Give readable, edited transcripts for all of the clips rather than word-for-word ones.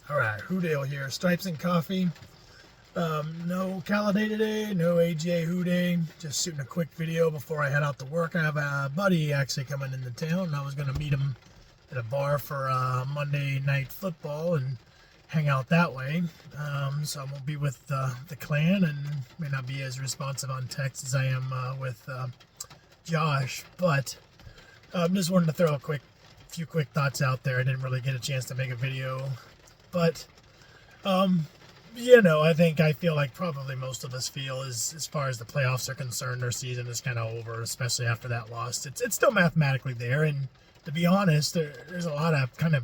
All right, Hoodale here, Stripes and Coffee. No Calladay today, no AJ Houday. Just shooting a quick video before I head out to work. I have a buddy actually coming into town, and I was going to meet him at a bar for Monday night football and hang out that way. So I won't be with the clan and may not be as responsive on text as I am with Josh, but just wanted to throw a few quick thoughts out there. I didn't really get a chance to make a video, but I feel like probably most of us feel as far as the playoffs are concerned, our season is kind of over, especially after that loss. It's still mathematically there, and to be honest, there's a lot of kind of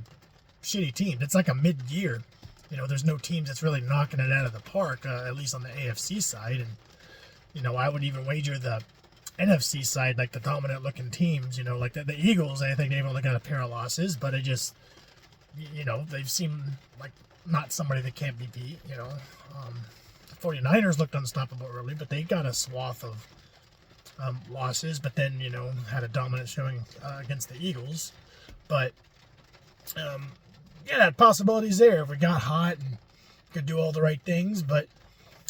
shitty teams. It's like a mid-year. There's no teams that's really knocking it out of the park, at least on the AFC side. And, I would even wager the NFC side, like the dominant-looking teams, like the Eagles, I think they've only got a pair of losses, but it just, they've seemed like not somebody that can't be beat. 49ers looked unstoppable early, but they got a swath of losses, but then, had a dominant showing against the Eagles. But, that possibility's there if we got hot and could do all the right things. But,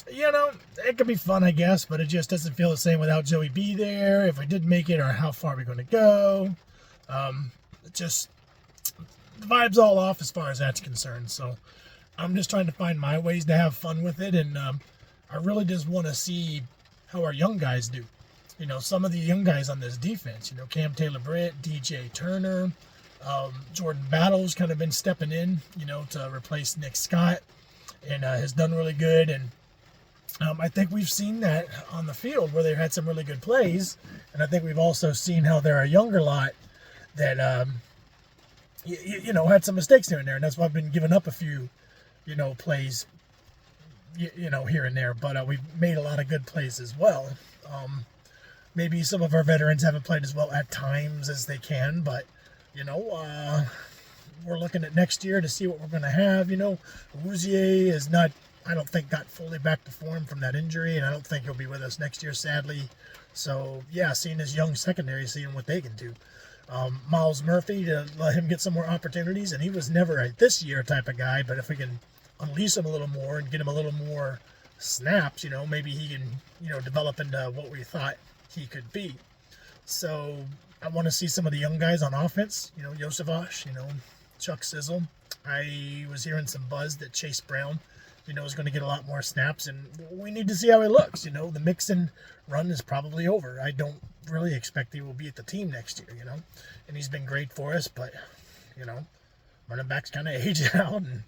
it could be fun, I guess, but it just doesn't feel the same without Joey B there. If we did make it, or how far are we going to go? The vibe's all off as far as that's concerned. So I'm just trying to find my ways to have fun with it. And I really just want to see how our young guys do. Some of the young guys on this defense, Cam Taylor-Britt, DJ Turner, Jordan Battle's kind of been stepping in, to replace Nick Scott, and has done really good. And I think we've seen that on the field where they've had some really good plays. And I think we've also seen how they're a younger lot that, had some mistakes here and there. And that's why I've been giving up a few, plays, here and there. But we've made a lot of good plays as well. Maybe some of our veterans haven't played as well at times as they can. But, we're looking at next year to see what we're going to have. Awuzie is not, I don't think, got fully back to form from that injury, and I don't think he'll be with us next year, sadly. So, seeing his young secondary, seeing what they can do. Miles Murphy, to let him get some more opportunities, and he was never a this year type of guy, but if we can unleash him a little more and get him a little more snaps, maybe he can, develop into what we thought he could be. So I want to see some of the young guys on offense, Yosevash, Chuck Sizzle. I was hearing some buzz that Chase Brown, is going to get a lot more snaps, and we need to see how he looks. The Mixon run is probably over. I don't really expect he will be at the team next year, and he's been great for us, but, running backs kind of age out, and,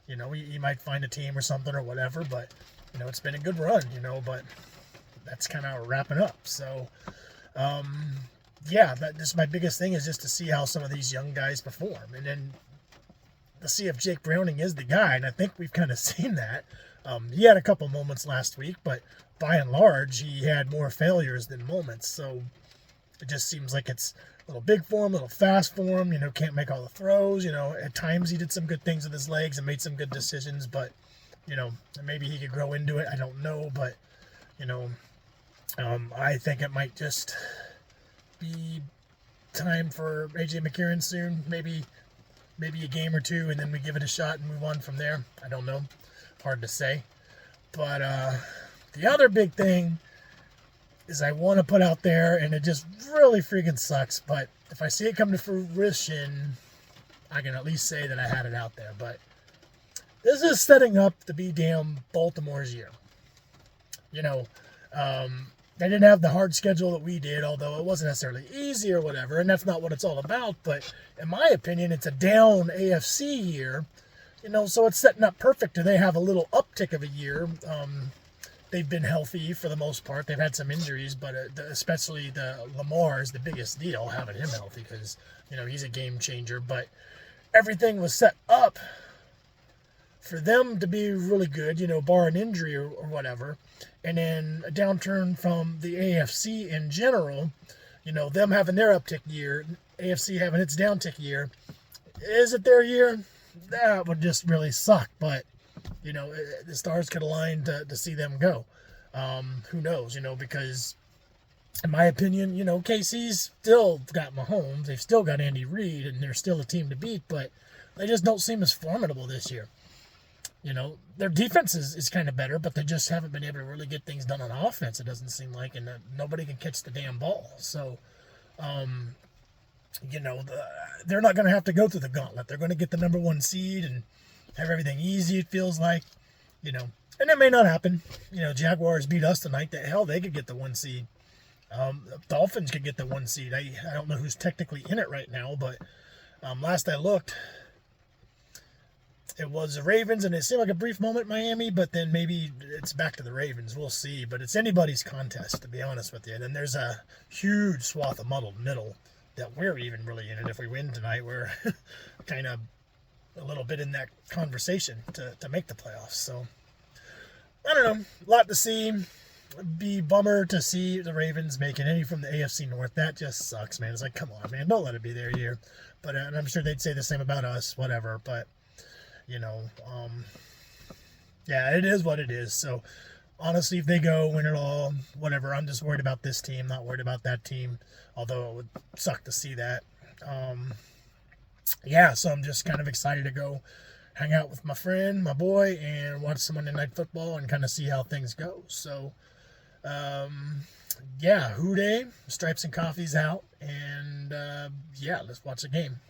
he might find a team or something or whatever, but, it's been a good run, but that's kind of wrapping up. So, that's my biggest thing, is just to see how some of these young guys perform, and then to see if Jake Browning is the guy, and I think we've kind of seen that. He had a couple moments last week, but by and large, he had more failures than moments, so it just seems like it's a little big for him, a little fast for him, can't make all the throws, at times he did some good things with his legs and made some good decisions, but, maybe he could grow into it, I don't know, but, I think it might just be time for AJ McCarron soon, maybe a game or two, and then we give it a shot and move on from there. I don't know. Hard to say. But the other big thing is I want to put out there, and it just really freaking sucks, but if I see it come to fruition, I can at least say that I had it out there. But this is setting up to be damn Baltimore's year. They didn't have the hard schedule that we did, although it wasn't necessarily easy or whatever, and that's not what it's all about. But in my opinion, it's a down AFC year, so it's setting up perfect. Do they have a little uptick of a year? They've been healthy for the most part. They've had some injuries, but especially the Lamar is the biggest deal, having him healthy, because, he's a game changer. But everything was set up for them to be really good, bar an injury or whatever. And then a downturn from the AFC in general, them having their uptick year, AFC having its downtick year. Is it their year? That would just really suck. But, the stars could align to see them go. Who knows, because in my opinion, KC's still got Mahomes. They've still got Andy Reid, and they're still a team to beat. But they just don't seem as formidable this year. You know, their defense is kind of better, but they just haven't been able to really get things done on offense, it doesn't seem like, and nobody can catch the damn ball. So, you know, they're not going to have to go through the gauntlet. They're going to get the number 1 seed and have everything easy, it feels like, you know. And it may not happen. You know, Jaguars beat us tonight. Hell, they could get the 1 seed. Dolphins could get the 1 seed. I don't know who's technically in it right now, but last I looked, it was the Ravens, and it seemed like a brief moment, Miami, but then maybe it's back to the Ravens. We'll see. But it's anybody's contest, to be honest with you. And then there's a huge swath of muddled middle that we're even really in it. If we win tonight, we're kind of a little bit in that conversation to make the playoffs. So, I don't know. A lot to see. Be bummer to see the Ravens making any from the AFC North. That just sucks, man. It's like, come on, man. Don't let it be their year. But and I'm sure they'd say the same about us, whatever. But, you know, yeah, it is what it is. So, honestly, if they go win it all, whatever, I'm just worried about this team, not worried about that team, although it would suck to see that. Yeah, so I'm just kind of excited to go hang out with my friend, my boy, and watch some Monday Night Football and kind of see how things go. So, yeah, Hoo Day, Stripes and Coffee's out, and yeah, let's watch the game.